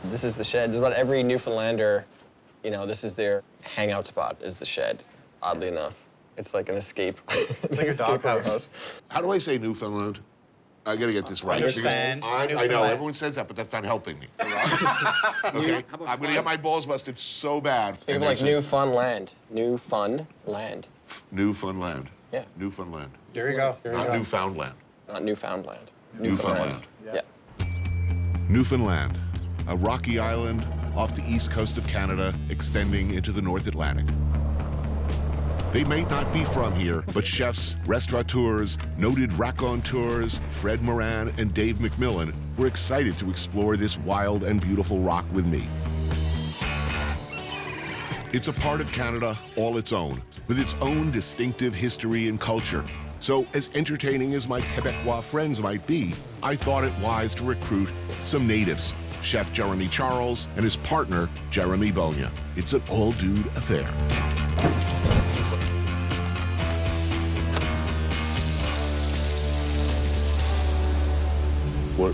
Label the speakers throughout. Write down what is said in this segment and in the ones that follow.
Speaker 1: This is the shed. This is what every Newfoundlander, you know, this is their hangout spot, is the shed, oddly enough. It's like an escape.
Speaker 2: It's like a doghouse.
Speaker 3: How do I say Newfoundland? I gotta get this right.
Speaker 2: Understand.
Speaker 3: I know,
Speaker 2: Newfoundland.
Speaker 3: everyone says that, but that's not helping me. Okay? I'm gonna get my balls busted so bad.
Speaker 1: Think of like Newfoundland. Newfoundland.
Speaker 3: Newfoundland.
Speaker 1: Yeah.
Speaker 3: Newfoundland.
Speaker 2: There you go. There you
Speaker 3: Not
Speaker 2: go.
Speaker 3: Newfoundland.
Speaker 1: Not Newfoundland.
Speaker 3: Newfoundland.
Speaker 1: Yeah.
Speaker 4: Newfoundland, a rocky island off the east coast of Canada, extending into the North Atlantic. They may not be from here, but chefs, restaurateurs, noted raconteurs, Fred Morin and Dave McMillan were excited to explore this wild and beautiful rock with me. It's a part of Canada all its own, with its own distinctive history and culture. So, as entertaining as my Quebecois friends might be, I thought it wise to recruit some natives, Chef Jeremy Charles and his partner, Jeremy Bourdain. It's an all-dude affair.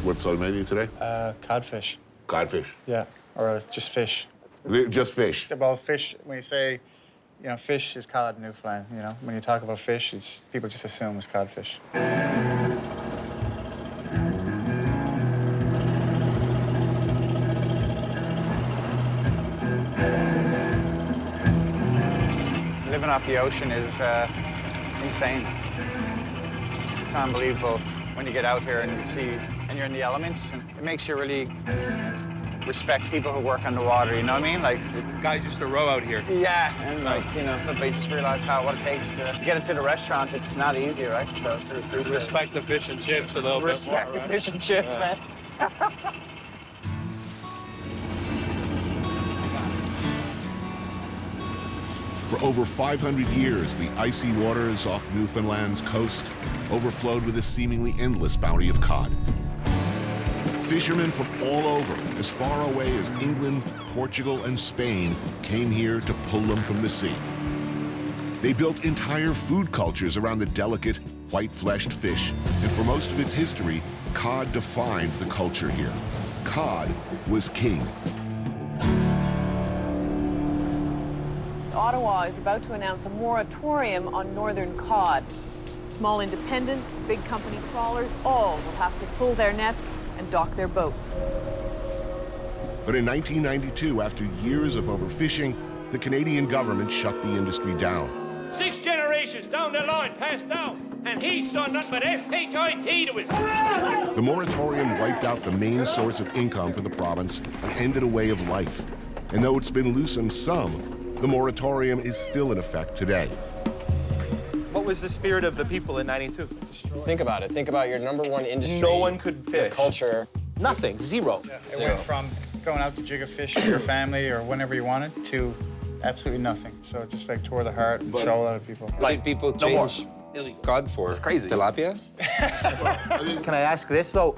Speaker 3: What's on the menu today?
Speaker 2: Codfish.
Speaker 3: Codfish.
Speaker 2: Yeah, or just fish.
Speaker 3: Just fish.
Speaker 2: About fish, when you say, you know, fish is cod in Newfoundland, you know? When you talk about fish, people just assume it's codfish. Living off the ocean is insane. It's unbelievable when you get out here and you see, and you're in the elements, and it makes you really respect people who work on the water, you know what I mean? Like,
Speaker 5: Guys used to row out here.
Speaker 2: yeah, and like, you know, they just realize what it takes to get into the restaurant. It's not easy, right? So it's
Speaker 5: Respect the fish and chips a little
Speaker 2: respect
Speaker 5: bit
Speaker 2: the
Speaker 5: more, right?
Speaker 2: fish and chips, man.
Speaker 4: For over 500 years, the icy waters off Newfoundland's coast overflowed with a seemingly endless bounty of cod. Fishermen from all over, as far away as England, Portugal, and Spain, came here to pull them from the sea. They built entire food cultures around the delicate, white-fleshed fish, and for most of its history, cod defined the culture here. Cod was king.
Speaker 6: Ottawa is about to announce a moratorium on northern cod. Small independents, big company trawlers, all will have to pull their nets and dock their boats.
Speaker 4: But in 1992, after years of overfishing, the Canadian government shut the industry down.
Speaker 7: 6 generations down the line passed down, and he's done nothing but S-H-I-T to us.
Speaker 4: The moratorium wiped out the main source of income for the province and ended a way of life. And though it's been loosened some, the moratorium is still in effect today.
Speaker 8: What was the spirit of the people in '92?
Speaker 1: Think about it. Think about your #1 industry.
Speaker 8: No one could
Speaker 1: your
Speaker 8: fish.
Speaker 1: culture.
Speaker 8: Nothing. Zero.
Speaker 2: Yeah, it
Speaker 1: Zero.
Speaker 2: went from going out to jig a fish for your family or whenever you wanted to absolutely nothing. So it just like tore the heart and soul out of people.
Speaker 5: Like people
Speaker 8: No more.
Speaker 5: change cod for
Speaker 8: It's crazy.
Speaker 5: tilapia?
Speaker 8: Can I ask this, though?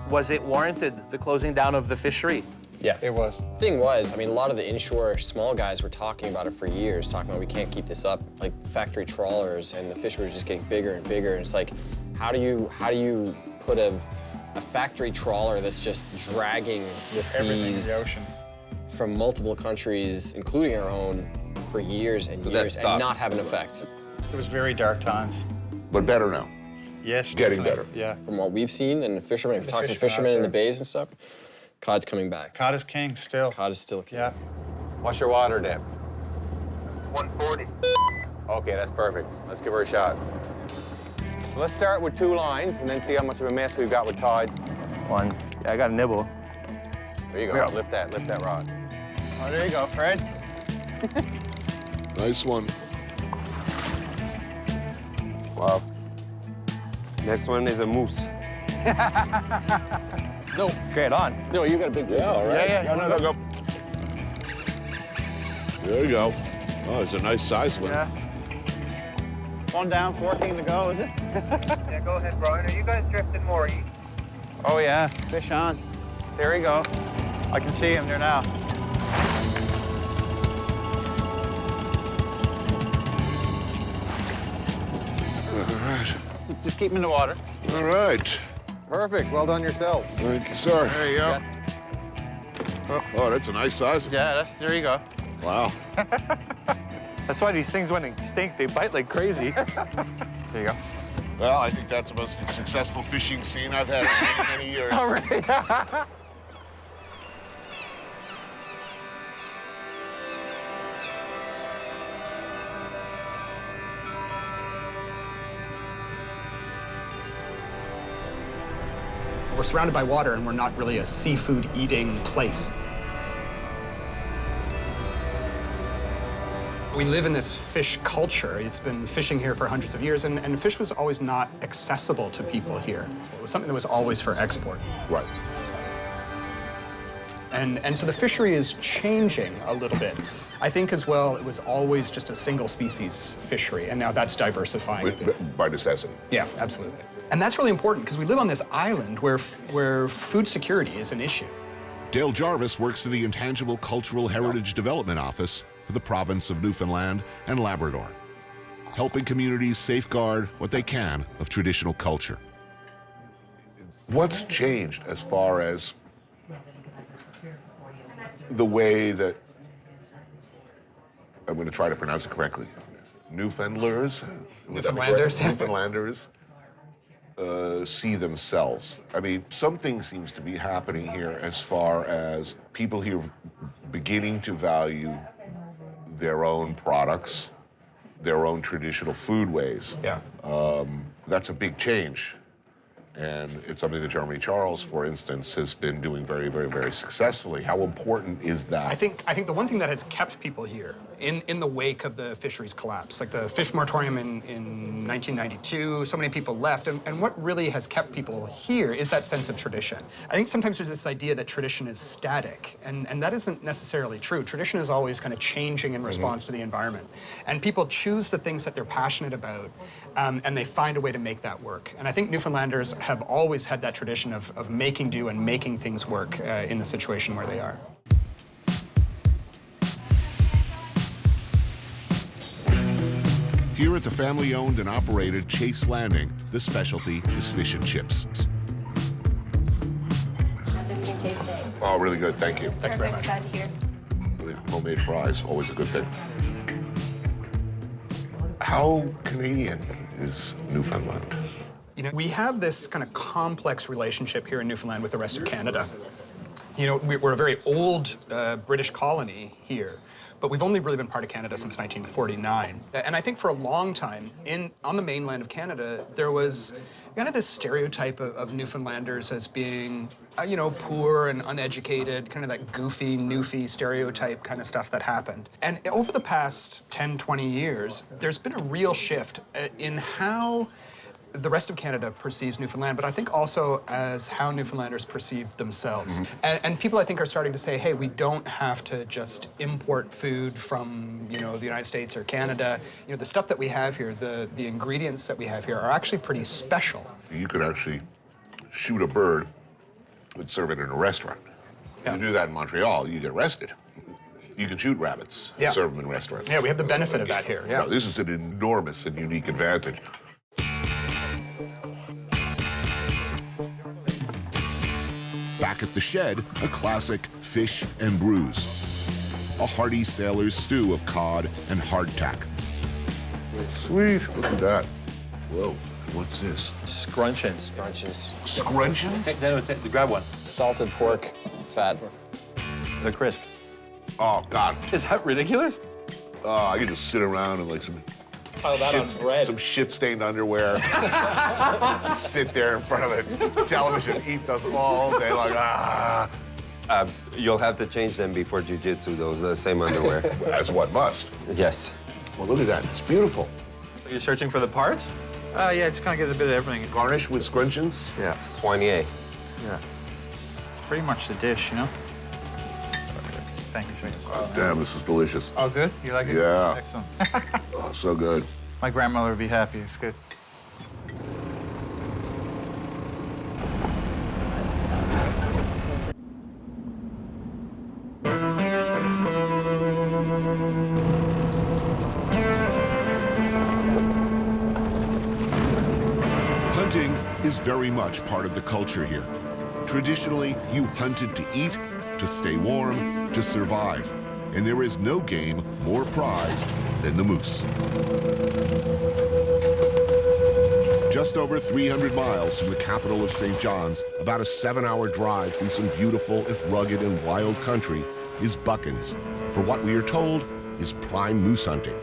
Speaker 8: Was it warranted, the closing down of the fishery?
Speaker 1: Yeah.
Speaker 2: It was.
Speaker 1: Thing was, I mean, a lot of the inshore small guys were talking about it for years, talking about we can't keep this up, like factory trawlers, and the fish were just getting bigger and bigger. And it's like, how do you put a factory trawler that's just dragging the
Speaker 2: Everything in
Speaker 1: seas
Speaker 2: the ocean.
Speaker 1: from multiple countries, including our own, for years and
Speaker 5: So that
Speaker 1: years, and
Speaker 5: stopped.
Speaker 1: not have an effect?
Speaker 2: It was very dark times.
Speaker 3: But better now.
Speaker 2: Yes,
Speaker 3: Getting
Speaker 2: definitely.
Speaker 3: better.
Speaker 2: Yeah.
Speaker 1: From what we've seen, and the fishermen, we've
Speaker 2: The
Speaker 1: talked to
Speaker 2: fishermen out
Speaker 1: fishermen in the
Speaker 2: there.
Speaker 1: bays and stuff, cod's coming back.
Speaker 2: Cod is king still.
Speaker 1: Cod is still king.
Speaker 2: Yeah.
Speaker 9: What's your water depth?
Speaker 7: 140.
Speaker 9: Okay, that's perfect. Let's give her a shot. So let's start with 2 lines and then see how much of a mess we've got with tide.
Speaker 8: One. Yeah, I got a nibble.
Speaker 9: There you go.
Speaker 8: Yeah.
Speaker 9: Lift that rod.
Speaker 2: Oh, there you go, Fred.
Speaker 3: Nice one.
Speaker 9: Wow. Next one is a moose.
Speaker 1: No,
Speaker 8: Great on.
Speaker 1: no, you got a big fish.
Speaker 3: Yeah, all right.
Speaker 2: Yeah,
Speaker 3: No, go. There you go. Oh, it's a nice size one.
Speaker 2: Yeah. 1 down, 14 to go, is it?
Speaker 7: Yeah, go ahead, Brian. Are you guys drifting more east?
Speaker 2: Oh, yeah. Fish on. There you go. I can see him there now.
Speaker 3: All right.
Speaker 2: Just keep him in the water.
Speaker 3: All right.
Speaker 9: Perfect. Well done yourself.
Speaker 3: Thank you, sir.
Speaker 2: There you go.
Speaker 3: Oh, that's a nice size.
Speaker 2: Yeah, there you go.
Speaker 3: Wow.
Speaker 2: That's why these things, when they stink, they bite like crazy. There you go.
Speaker 3: Well, I think that's the most successful fishing scene I've had in many, many years.
Speaker 2: Oh, really?
Speaker 10: We're surrounded by water, and we're not really a seafood eating place. We live in this fish culture. It's been fishing here for hundreds of years, and fish was always not accessible to people here. It was something that was always for export.
Speaker 3: Right.
Speaker 10: And so the fishery is changing a little bit. I think as well, it was always just a single species fishery, and now that's diversifying.
Speaker 3: By necessity.
Speaker 10: Yeah, absolutely. And that's really important because we live on this island where food security is an issue.
Speaker 4: Dale Jarvis works for the Intangible Cultural Heritage Development Office for the province of Newfoundland and Labrador, helping communities safeguard what they can of traditional culture.
Speaker 3: What's changed as far as the way that, I'm going to try to pronounce it correctly, Newfoundlanders see themselves? I mean, something seems to be happening here as far as people here beginning to value their own products, their own traditional foodways.
Speaker 10: Yeah.
Speaker 3: That's a big change. And it's something that Jeremy Charles, for instance, has been doing very, very, very successfully. How important is that?
Speaker 10: I think the one thing that has kept people here in the wake of the fisheries collapse, like the fish moratorium in 1992, so many people left, and what really has kept people here is that sense of tradition. I think sometimes there's this idea that tradition is static, and that isn't necessarily true. Tradition is always kind of changing in response to the environment. And people choose the things that they're passionate about, and they find a way to make that work. And I think Newfoundlanders have always had that tradition of making do and making things work in the situation where they are.
Speaker 4: Here at the family-owned and operated Chase Landing, the specialty is fish and chips.
Speaker 11: How's everything tasting?
Speaker 3: Oh, really good, thank you.
Speaker 10: Thank you very much.
Speaker 11: Glad to hear.
Speaker 3: Homemade fries, always a good thing. How Canadian is Newfoundland?
Speaker 10: You know, we have this kind of complex relationship here in Newfoundland with the rest of Canada. You know, we're a very old British colony here, but we've only really been part of Canada since 1949. And I think for a long time, on the mainland of Canada, there was kind of this stereotype of Newfoundlanders as being, you know, poor and uneducated, kind of that goofy, newfie stereotype kind of stuff that happened. And over the past 10, 20 years, there's been a real shift in how the rest of Canada perceives Newfoundland, but I think also as how Newfoundlanders perceive themselves. And people, I think, are starting to say, hey, we don't have to just import food from, you know, the United States or Canada. You know, the stuff that we have here, the ingredients that we have here are actually pretty special.
Speaker 3: You could actually shoot a bird and serve it in a restaurant.
Speaker 10: Yeah.
Speaker 3: You do that in Montreal, you get arrested. You can shoot rabbits and serve them in restaurants.
Speaker 10: Yeah, we have the benefit of that here. Yeah.
Speaker 3: No, this is an enormous and unique advantage.
Speaker 4: Back at the shed, a classic fish and brews. A hearty sailor's stew of cod and hardtack.
Speaker 3: Sweet, look at that. Whoa, what's this?
Speaker 8: Scrunchions.
Speaker 3: Scrunchions?
Speaker 8: No, grab one.
Speaker 1: Salted pork fat.
Speaker 8: They're crisp.
Speaker 3: Oh, God.
Speaker 8: Is that ridiculous?
Speaker 3: Oh, I could just sit around in like some
Speaker 8: Some
Speaker 3: shit-stained underwear. Sit there in front of a television, eat those all day long.
Speaker 12: You'll have to change them before jiu-jitsu, those the same underwear.
Speaker 3: That's what must.
Speaker 12: Yes.
Speaker 3: Well, look at that. It's beautiful.
Speaker 8: Are you searching for the parts?
Speaker 2: Yeah, just kind of get a bit of everything.
Speaker 3: Garnished with scrunchions?
Speaker 2: Yeah.
Speaker 12: Soigné.
Speaker 2: Yeah. It's pretty much the dish, you know? Thank you, sir.
Speaker 3: Oh, damn, this is delicious.
Speaker 2: Oh, good? You like it?
Speaker 3: Yeah.
Speaker 2: Excellent.
Speaker 3: Oh, so good.
Speaker 2: My grandmother would be happy. It's good.
Speaker 4: Hunting is very much part of the culture here. Traditionally, you hunted to eat to stay warm, to survive. And there is no game more prized than the moose. Just over 300 miles from the capital of St. John's, about a 7-hour drive through some beautiful, if rugged and wild country, is Buckins, for what we are told is prime moose hunting.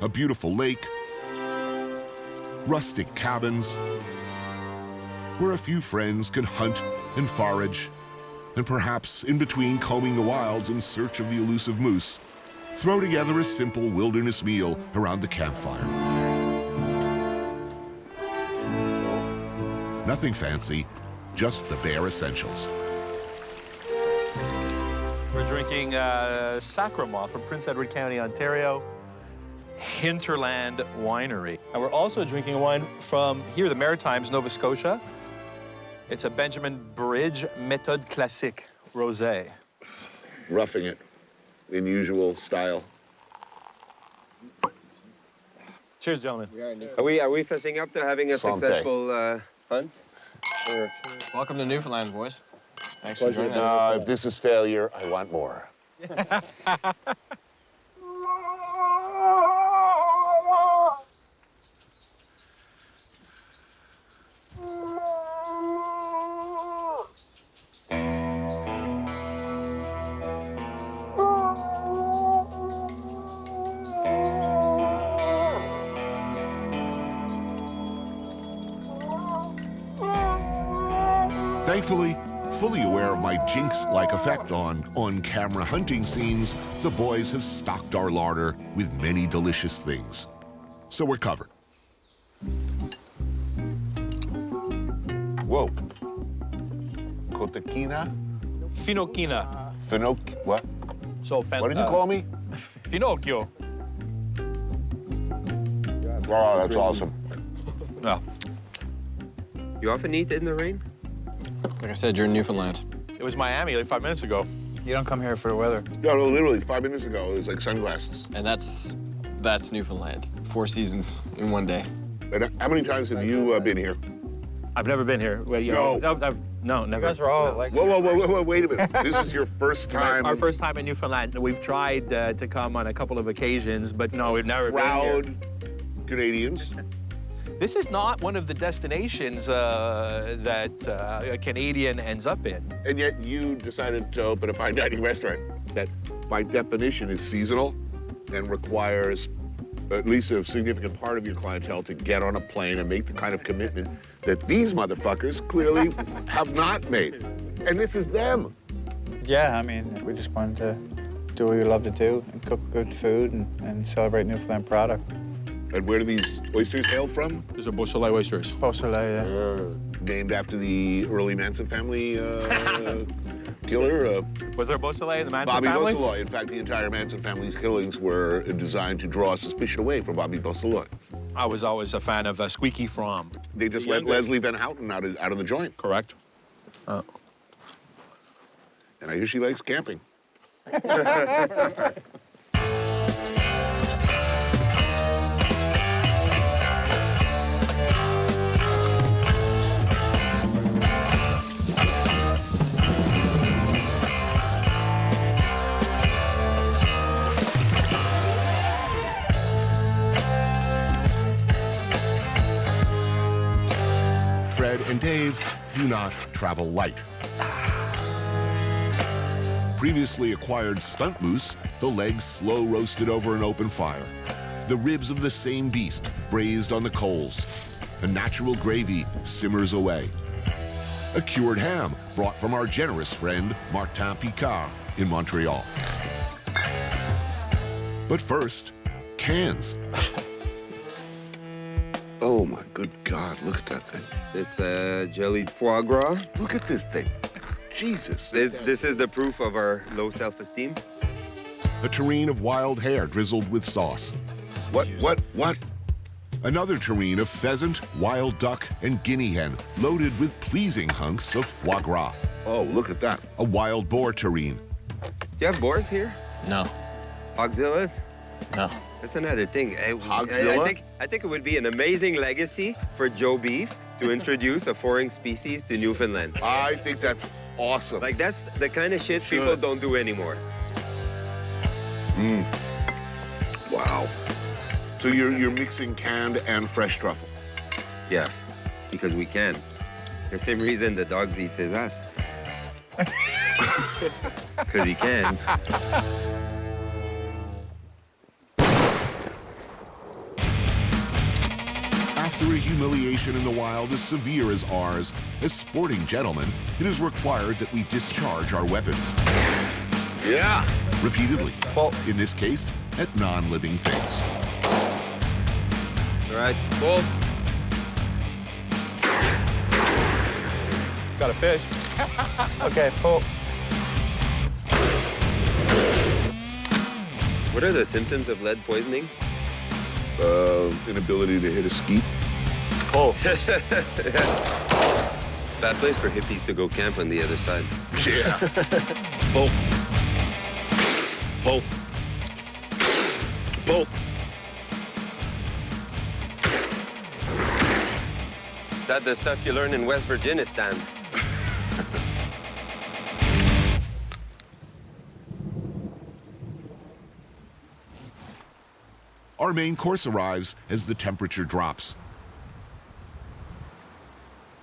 Speaker 4: A beautiful lake, rustic cabins, where a few friends can hunt and forage, and perhaps in between combing the wilds in search of the elusive moose, throw together a simple wilderness meal around the campfire. Nothing fancy, just the bare essentials.
Speaker 8: We're drinking Sacrament from Prince Edward County, Ontario, Hinterland Winery. And we're also drinking a wine from here, the Maritimes, Nova Scotia. It's a Benjamin Bridge Méthode Classique Rosé.
Speaker 3: Roughing it in usual style.
Speaker 8: Cheers, gentlemen.
Speaker 12: Are we facing up to having a successful hunt? Or...
Speaker 1: Welcome to Newfoundland, boys. Thanks for joining us.
Speaker 3: If this is failure, I want more.
Speaker 4: Thankfully, fully aware of my jinx-like effect on on-camera hunting scenes, the boys have stocked our larder with many delicious things. So we're covered.
Speaker 3: Whoa. Cotequina?
Speaker 8: Finocchina.
Speaker 3: What?
Speaker 8: So,
Speaker 3: What did you call me?
Speaker 8: Finocchio.
Speaker 3: Oh, that's awesome.
Speaker 8: No.
Speaker 12: You often eat in the rain?
Speaker 1: Like I said, you're in Newfoundland.
Speaker 8: It was Miami like 5 minutes ago.
Speaker 10: You don't come here for the weather.
Speaker 3: No, literally, 5 minutes ago, it was like sunglasses.
Speaker 1: And that's Newfoundland. 4 seasons in one day.
Speaker 3: And how many times have you been here?
Speaker 8: I've never been here. Wait,
Speaker 3: No.
Speaker 8: No, never.
Speaker 10: You guys were all like...
Speaker 3: Whoa, wait a minute. This is your first time.
Speaker 8: Our first time in Newfoundland. We've tried to come on a couple of occasions, but no, we've never been
Speaker 3: Proud
Speaker 8: here.
Speaker 3: Canadians.
Speaker 8: This is not one of the destinations that a Canadian ends up in.
Speaker 3: And yet you decided to open a fine dining restaurant that, by definition, is seasonal and requires at least a significant part of your clientele to get on a plane and make the kind of commitment that these motherfuckers clearly have not made. And this is them.
Speaker 11: Yeah, I mean, we just wanted to do what we love to do and cook good food and celebrate Newfoundland product.
Speaker 3: And where do these oysters hail from?
Speaker 8: These are Beausoleil oysters.
Speaker 11: Beausoleil,
Speaker 3: Named after the early Manson family killer.
Speaker 8: Was there Beausoleil in the Manson
Speaker 3: Bobby
Speaker 8: family?
Speaker 3: Beausoleil. In fact, the entire Manson family's killings were designed to draw suspicion away from Bobby Beausoleil.
Speaker 8: I was always a fan of Squeaky Fromm.
Speaker 3: They just let Leslie Van Houten out of the joint.
Speaker 8: Correct.
Speaker 3: And I hear she likes camping.
Speaker 4: Fred and Dave do not travel light. Previously acquired stunt moose, the legs slow roasted over an open fire. The ribs of the same beast braised on the coals. A natural gravy simmers away. A cured ham brought from our generous friend Martin Picard in Montreal. But first, cans.
Speaker 3: Oh my good God, look at that thing.
Speaker 12: It's jellied foie gras.
Speaker 3: Look at this thing. Jesus.
Speaker 12: This is the proof of our low self-esteem.
Speaker 4: A tureen of wild hare drizzled with sauce.
Speaker 3: What?
Speaker 4: Another terrine of pheasant, wild duck, and guinea hen, loaded with pleasing hunks of foie gras.
Speaker 3: Oh, look at that.
Speaker 4: A wild boar terrine.
Speaker 12: Do you have boars here?
Speaker 1: No.
Speaker 12: Hogzillas?
Speaker 1: No.
Speaker 12: That's another thing.
Speaker 3: Hogzilla?
Speaker 12: I think it would be an amazing legacy for Joe Beef to introduce a foreign species to Newfoundland.
Speaker 3: I think that's awesome.
Speaker 12: Like, that's the kind of shit people don't do anymore.
Speaker 3: Wow. So you're mixing canned and fresh truffle.
Speaker 12: Yeah, because we can. The same reason the dogs eats his ass. Because he can.
Speaker 4: After a humiliation in the wild as severe as ours, as sporting gentlemen, it is required that we discharge our weapons.
Speaker 3: Yeah.
Speaker 4: Repeatedly.
Speaker 3: Well,
Speaker 4: in this case, at non-living things.
Speaker 12: All right, pull.
Speaker 8: Got a fish. Okay, pull.
Speaker 12: What are the symptoms of lead poisoning?
Speaker 3: inability to hit a skeet.
Speaker 12: Oh. It's a bad place for hippies to go camp on the other side.
Speaker 3: Yeah.
Speaker 12: Pull. Pull. Pull. Is that the stuff you learn in West Virginia, Stan?
Speaker 4: Our main course arrives as the temperature drops.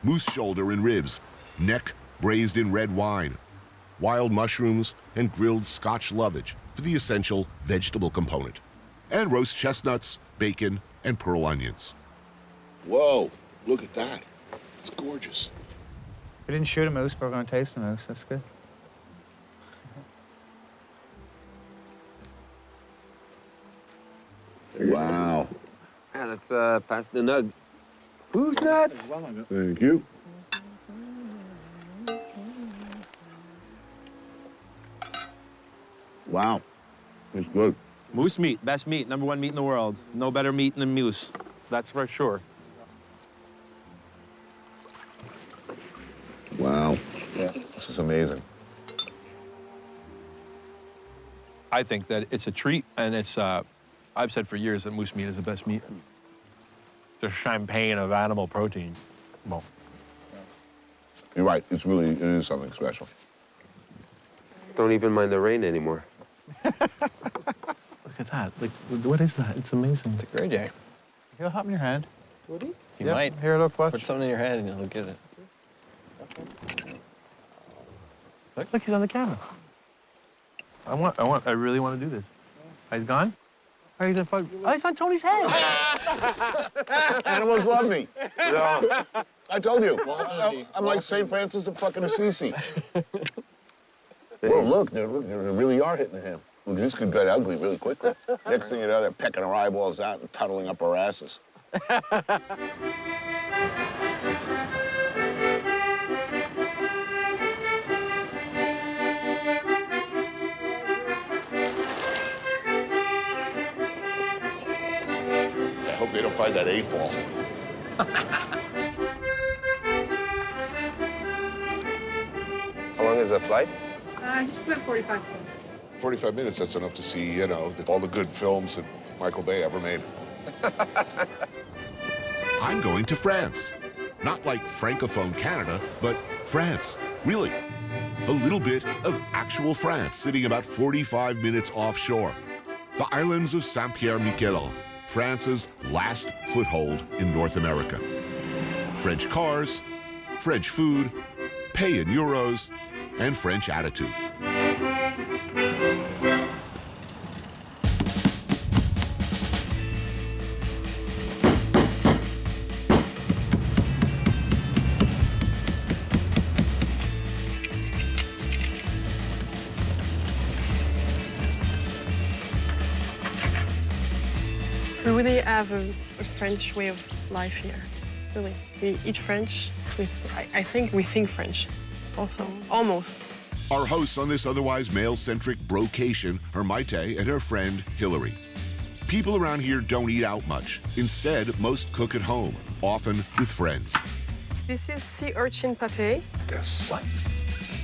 Speaker 4: Moose shoulder and ribs, neck braised in red wine, wild mushrooms, and grilled Scotch lovage for the essential vegetable component, and roast chestnuts, bacon, and pearl onions.
Speaker 3: Whoa, look at that. It's gorgeous.
Speaker 11: We didn't shoot a moose, but we're going to taste the moose. That's good.
Speaker 3: Wow.
Speaker 12: Yeah, let's pass the nug. Who's nuts?
Speaker 3: Thank you. Wow. It's good.
Speaker 5: Moose meat, best meat, #1 meat in the world. No better meat than moose. That's for sure.
Speaker 3: Wow. Yeah. This is amazing.
Speaker 8: I think that it's a treat, and it's, I've said for years that moose meat is the best meat. The champagne of animal protein. Well,
Speaker 3: You're right. It is something special.
Speaker 12: Don't even mind the rain anymore.
Speaker 8: look at that. Like, what is that? It's amazing.
Speaker 1: It's a great day.
Speaker 11: He'll hop in your hand.
Speaker 1: Would he? He
Speaker 11: Yep.
Speaker 1: might.
Speaker 11: Here, look, watch.
Speaker 1: Put something in your hand and he'll get it.
Speaker 8: Look, he's on the camera. I really want to do this. Oh, he's gone? Oh, he's on Tony's head.
Speaker 3: Animals love me. Yeah. I told you. I'm like St. Francis of fucking Assisi. Well, look, they really are hitting him. Look, this could get ugly really quickly. Next thing you know, they're pecking our eyeballs out and tunneling up our asses. I hope they don't find that 8-ball.
Speaker 12: How long is the flight?
Speaker 6: Just about 45 minutes.
Speaker 3: 45 minutes, that's enough to see, you know, all the good films that Michael Bay ever made.
Speaker 4: I'm going to France. Not like Francophone Canada, but France. Really. A little bit of actual France, sitting about 45 minutes offshore. The islands of Saint-Pierre, McMillan, France's last foothold in North America. French cars, French food, pay in euros, and French attitude.
Speaker 13: We really have a French way of life here, really. We eat French. I think we think French also, almost.
Speaker 4: Our hosts on this otherwise male-centric brocation are Maite and her friend Hillary. People around here don't eat out much. Instead, most cook at home, often with friends.
Speaker 13: This is sea urchin pâté.
Speaker 3: Yes.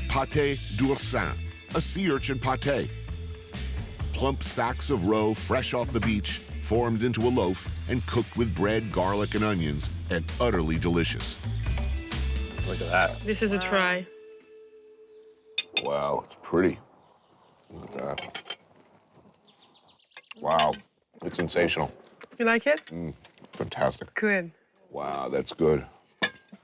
Speaker 4: Pâté d'oursin, a sea urchin pâté. Plump sacks of roe fresh off the beach, formed into a loaf and cooked with bread, garlic, and onions, and utterly delicious.
Speaker 8: Look at that.
Speaker 13: This is a try.
Speaker 3: Wow, it's pretty. Look at that. Wow, it's sensational.
Speaker 13: You like it?
Speaker 3: Fantastic.
Speaker 13: Good.
Speaker 3: Wow, that's good.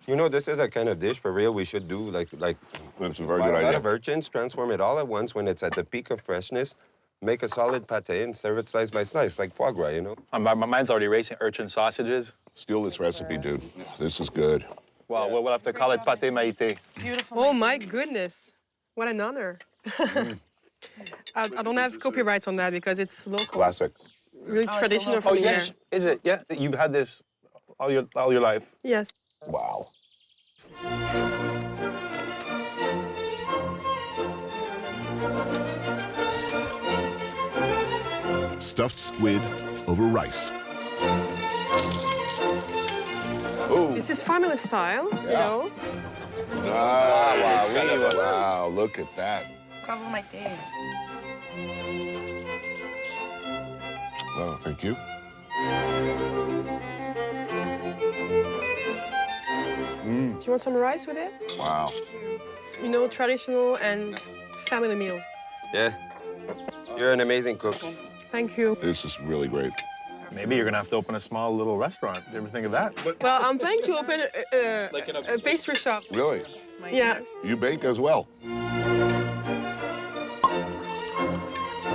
Speaker 12: You know, this is a kind of dish for real we should do, like
Speaker 3: That's a very
Speaker 12: buy
Speaker 3: good
Speaker 12: a lot
Speaker 3: idea.
Speaker 12: of urchins, transform it all at once when it's at the peak of freshness, make a solid pâté and serve it slice by slice, like foie gras, you know?
Speaker 8: My mind's already racing. Urchin sausages.
Speaker 3: Steal this recipe, dude. This is good.
Speaker 8: Well, we'll have to call it pâté maïté.
Speaker 13: Beautiful. Oh my goodness. What an honor. I don't have copyrights on that because it's local.
Speaker 3: Classic.
Speaker 13: Really traditional
Speaker 8: Oh,
Speaker 13: from here.
Speaker 8: yes. Is it? Yeah. You've had this all your life.
Speaker 13: Yes.
Speaker 3: Wow.
Speaker 4: Stuffed squid over rice.
Speaker 3: Oh.
Speaker 13: This is family style, you know.
Speaker 3: Wow, look at that.
Speaker 14: Cover my day.
Speaker 3: Oh, thank you.
Speaker 13: Do you want some rice with it?
Speaker 3: Wow.
Speaker 13: You know, traditional and family meal.
Speaker 12: Yeah. You're an amazing cook.
Speaker 13: Thank you.
Speaker 3: This is really great.
Speaker 8: Maybe you're gonna have to open a small little restaurant. Did you ever think of that?
Speaker 13: Well, I'm planning to open a pastry shop.
Speaker 3: Really?
Speaker 13: Yeah.
Speaker 3: You bake as well.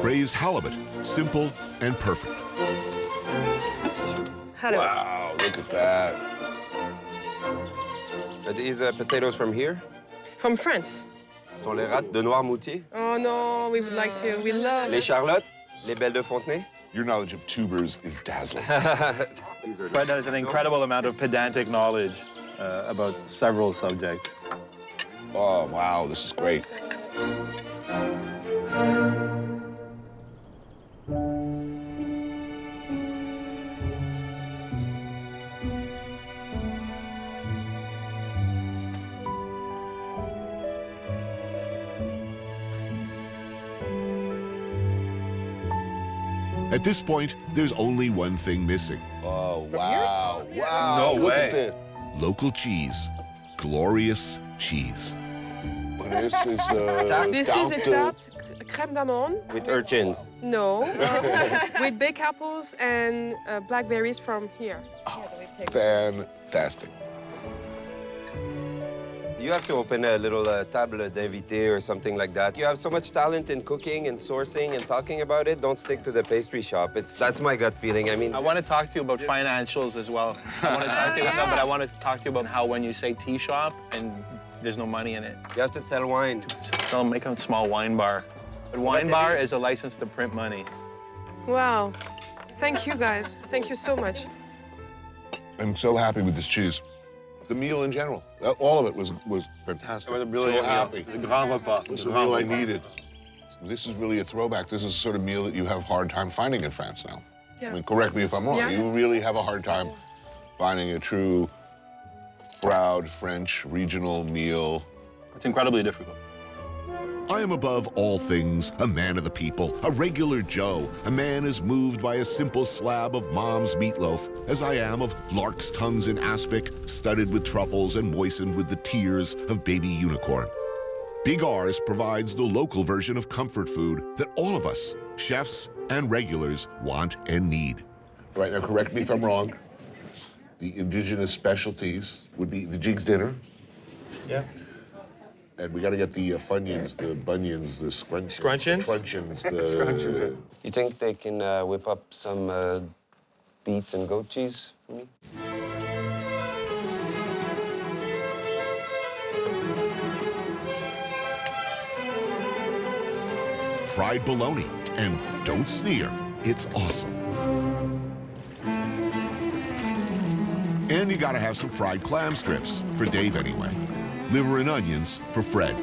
Speaker 4: Braised halibut, simple and perfect.
Speaker 13: Halibut.
Speaker 3: Wow, look at that.
Speaker 12: Are these potatoes from here?
Speaker 13: From France.
Speaker 12: Sont les rats de Noirmoutier?
Speaker 13: Oh no, we would like to. We love.
Speaker 12: Les charlottes? Les belles de Fontenay?
Speaker 3: Your knowledge of tubers is dazzling.
Speaker 8: Fred has an incredible amount of pedantic knowledge about several subjects.
Speaker 3: Oh, wow, this is great.
Speaker 4: At this point, there's only one thing missing.
Speaker 3: Oh, wow. Wow.
Speaker 8: No
Speaker 3: look
Speaker 8: way.
Speaker 3: At this.
Speaker 4: Local cheese. Glorious cheese.
Speaker 3: This is
Speaker 13: This is a tarte crème d'amande.
Speaker 12: With urchins.
Speaker 13: No. With baked apples and blackberries from here.
Speaker 3: fantastic.
Speaker 12: You have to open a little table d'invité or something like that. You have so much talent in cooking and sourcing and talking about it. Don't stick to the pastry shop. That's my gut feeling. I mean,
Speaker 8: I want to talk to you about financials as well. I want to talk to you, no, but I want to talk to you about how when you say tea shop and there's no money in it.
Speaker 12: You have to sell wine.
Speaker 8: So make a small wine bar. But wine bar is a license to print money.
Speaker 13: Wow. Thank you, guys. Thank you so much.
Speaker 3: I'm so happy with this cheese. The meal in general, all of it was fantastic.
Speaker 8: It was really
Speaker 3: so happy.
Speaker 8: It's a grand repas.
Speaker 3: This is the meal I needed. This is really a throwback. This is the sort of meal that you have a hard time finding in France now.
Speaker 13: Yeah.
Speaker 3: I mean, correct me if I'm wrong.
Speaker 13: Yeah.
Speaker 3: You really have a hard time finding a true, proud French regional meal.
Speaker 8: It's incredibly difficult.
Speaker 4: I am above all things a man of the people, a regular Joe, a man as moved by a simple slab of mom's meatloaf as I am of lark's tongues in aspic, studded with truffles and moistened with the tears of baby unicorn. Big R's provides the local version of comfort food that all of us, chefs and regulars, want and need.
Speaker 3: Right, now correct me if I'm wrong. The indigenous specialties would be the Jig's dinner.
Speaker 8: Yeah.
Speaker 3: And we got to get the Funyuns, the Bunions, the Scrunchions.
Speaker 8: Scrunchions?
Speaker 3: The
Speaker 12: You think they can whip up some beets and goat cheese for me?
Speaker 4: Fried bologna, and don't sneer, it's awesome. And you gotta have some fried clam strips, for Dave anyway. Liver and onions for Fred.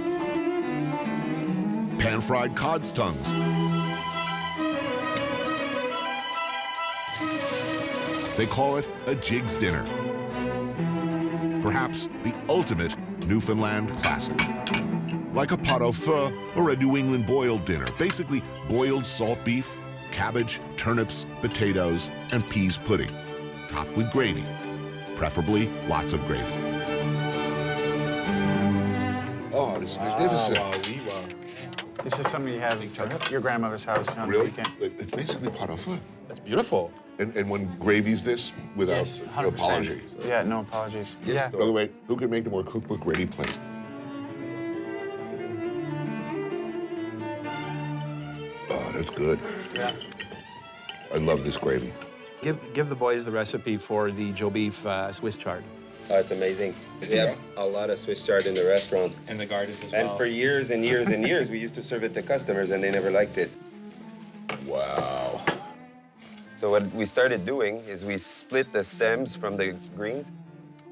Speaker 4: Pan-fried cod's tongues. They call it a Jig's dinner. Perhaps the ultimate Newfoundland classic. Like a pot au feu or a New England boiled dinner. Basically, boiled salt beef, cabbage, turnips, potatoes, and peas pudding. Topped with gravy. Preferably lots of gravy.
Speaker 3: Oh, this is magnificent.
Speaker 2: This is something you have at your grandmother's house on the
Speaker 3: Really?
Speaker 2: weekend.
Speaker 3: It's basically pot au feu.
Speaker 5: That's beautiful.
Speaker 3: And when gravy's this, without
Speaker 2: Yes,
Speaker 3: no
Speaker 2: 100%.
Speaker 3: apology.
Speaker 2: Yeah, no apologies. Yeah.
Speaker 3: By the way, who can make the more cookbook ready plate? Oh, that's good.
Speaker 5: Yeah.
Speaker 3: I love this gravy.
Speaker 8: Give the boys the recipe for the Joe beef Swiss chard.
Speaker 12: Oh, it's amazing. We have a lot of Swiss chard in the restaurant.
Speaker 5: And the gardens as
Speaker 12: And for years and years and years, we used to serve it to customers, and they never liked it.
Speaker 3: Wow.
Speaker 12: So what we started doing is we split the stems from the greens.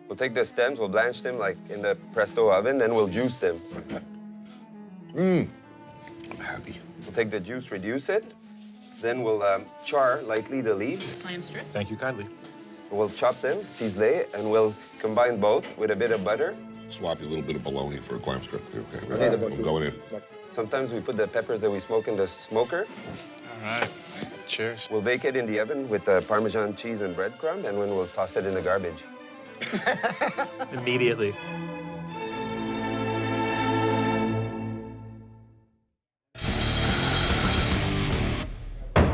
Speaker 12: We'll take the stems, we'll blanch them like in the presto oven, then we'll juice them.
Speaker 3: I'm happy.
Speaker 12: We'll take the juice, reduce it, then we'll char lightly the leaves.
Speaker 6: Clam strip.
Speaker 8: Thank you kindly.
Speaker 12: We'll chop them, ciselé, and we'll combine both with a bit of butter.
Speaker 3: Swap you a little bit of bologna for a clam strip. Okay,
Speaker 12: Okay,
Speaker 3: right. I'm going in.
Speaker 12: Sometimes we put the peppers that we smoke in the smoker.
Speaker 2: All right. Cheers.
Speaker 12: We'll bake it in the oven with Parmesan cheese and breadcrumb, and then we'll toss it in the garbage.
Speaker 8: Immediately.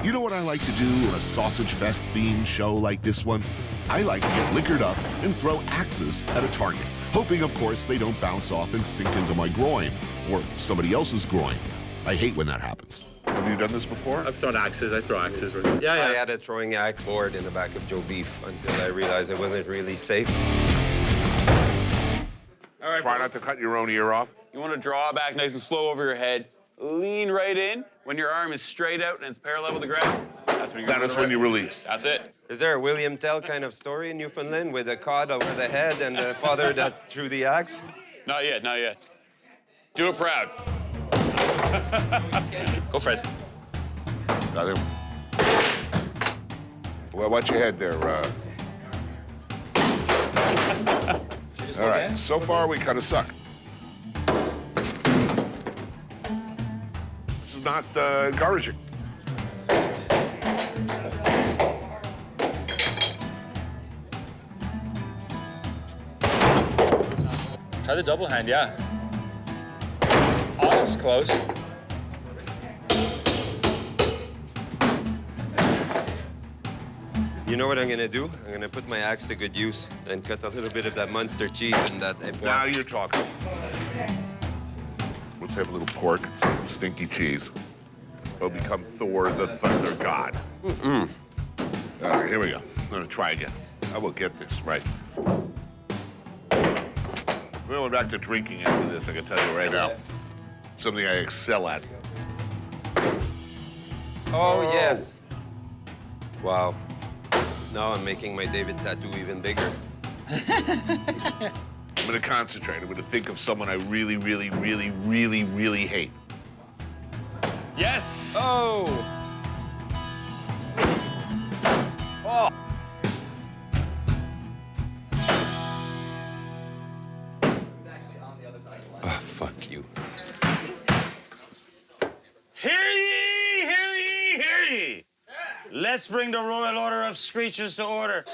Speaker 4: You know what I like to do on a Sausage Fest themed show like this one? I like to get liquored up and throw axes at a target, hoping, of course, they don't bounce off and sink into my groin or somebody else's groin. I hate when that happens.
Speaker 3: Have you done this before?
Speaker 5: I've thrown axes. I throw axes.
Speaker 12: I had a throwing axe board in the back of Joe Beef until I realized it wasn't really safe.
Speaker 7: All right,
Speaker 3: Try not to cut your own ear off.
Speaker 7: You want to draw back nice and slow over your head. Lean right in. When your arm is straight out and it's parallel with the ground, that's when you're
Speaker 3: That is when you release.
Speaker 7: That's it.
Speaker 12: Is there a William Tell kind of story in Newfoundland with a cod over the head and the father that threw the axe?
Speaker 7: Not yet, not yet. Do it proud.
Speaker 5: Go, Fred.
Speaker 3: Got him. Well, watch your head there. All right, so far we kind of suck. This is not encouraging.
Speaker 5: Try the double hand, yeah. Oh, it's close.
Speaker 12: You know what I'm gonna do? I'm gonna put my axe to good use and cut a little bit of that Munster cheese and that.
Speaker 3: Now you're talking. Let's have a little pork and some stinky cheese. It'll become Thor the Thunder God. All right, here we go. I'm gonna try again. I will get this right. We're going back to drinking after this, I can tell you right now. Something I excel at.
Speaker 12: Oh, yes. Wow. Now I'm making my David tattoo even bigger.
Speaker 3: I'm gonna concentrate. I'm gonna think of someone I really, really, really, really, really hate.
Speaker 7: Yes!
Speaker 12: Oh!
Speaker 3: Oh!
Speaker 12: Oh, fuck you.
Speaker 14: Hear ye, hear ye, hear ye. Let's bring the Royal Order of Screechers to order.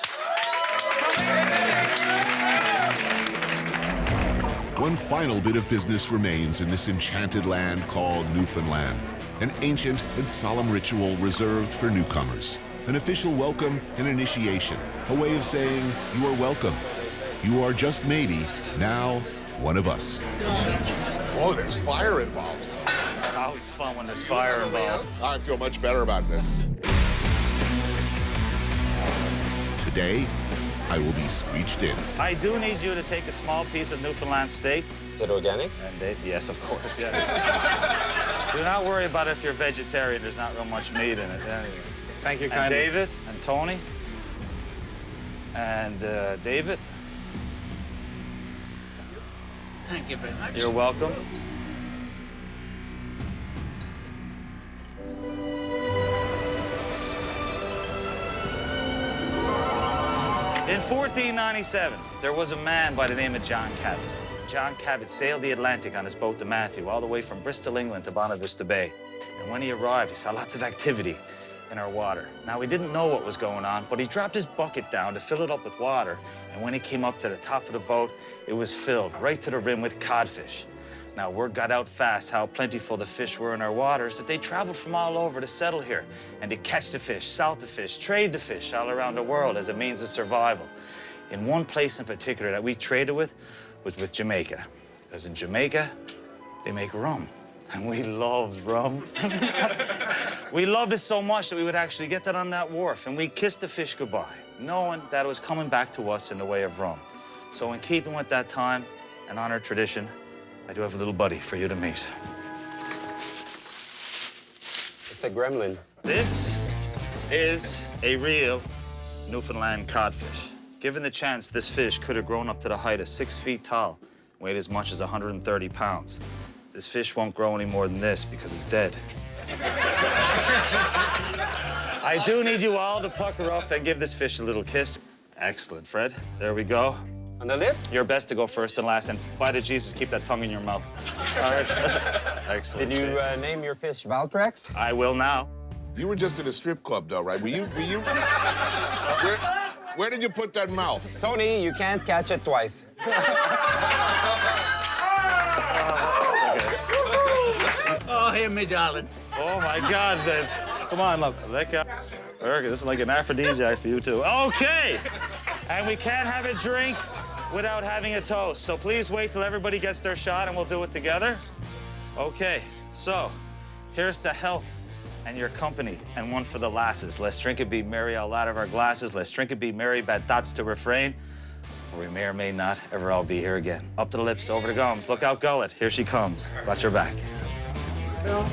Speaker 4: One final bit of business remains in this enchanted land called Newfoundland. An ancient and solemn ritual reserved for newcomers. An official welcome and initiation. A way of saying you are welcome. You are just maybe now one of us.
Speaker 3: Oh, there's fire involved.
Speaker 14: It's always fun when there's fire involved.
Speaker 3: I feel much better about this.
Speaker 4: Today, I will be screeched in.
Speaker 14: I do need you to take a small piece of Newfoundland steak.
Speaker 12: Is it organic?
Speaker 14: And yes, of course, yes. Do not worry about if you're vegetarian. There's not real much meat in it. Anyway.
Speaker 2: Thank you
Speaker 14: And
Speaker 2: kindly.
Speaker 14: David and Tony and David.
Speaker 6: Thank you very much.
Speaker 14: You're welcome. In 1497, there was a man by the name of John Cabot. John Cabot sailed the Atlantic on his boat, the Matthew, all the way from Bristol, England to Bonavista Bay. And when he arrived, he saw lots of activity in our water. Now, he didn't know what was going on, but he dropped his bucket down to fill it up with water. And when he came up to the top of the boat, it was filled right to the rim with codfish. Now, word got out fast how plentiful the fish were in our waters that they traveled from all over to settle here and to catch the fish, salt the fish, trade the fish all around the world as a means of survival. In one place in particular that we traded with was with Jamaica, because in Jamaica, they make rum, and we loved rum. We loved it so much that we would actually get that on that wharf, and we'd kiss the fish goodbye, knowing that it was coming back to us in the way of rum. So in keeping with that time and honor tradition, I do have a little buddy for you to meet.
Speaker 12: It's a gremlin.
Speaker 14: This is a real Newfoundland codfish. Given the chance, this fish could have grown up to the height of 6 feet tall, weighed as much as 130 pounds. This fish won't grow any more than this because it's dead. I do need you all to pucker up and give this fish a little kiss. Excellent, Fred. There we go.
Speaker 12: On the lips?
Speaker 14: You're best to go first and last, and by the Jesus, keep that tongue in your mouth. All right. Excellent.
Speaker 12: Did you name your fish Valtrex?
Speaker 14: I will now.
Speaker 4: You were just in a strip club, though, right? Were you? Where did you put that mouth?
Speaker 12: Tony, you can't catch it twice.
Speaker 15: Oh, here, me darling.
Speaker 14: Oh, my God, Vince. Come on, love. Let go. Okay, this is like an aphrodisiac for you, too. Okay. And we can't have a drink without having a toast. So please wait till everybody gets their shot, and we'll do it together. Okay, so here's to health and your company, and one for the lasses. Let's drink it, be merry all out of our glasses. Let's drink it, be merry, bad thoughts to refrain, for we may or may not ever all be here again. Up to the lips, over the gums. Look out, gullet. Here she comes. Watch her back.
Speaker 13: No.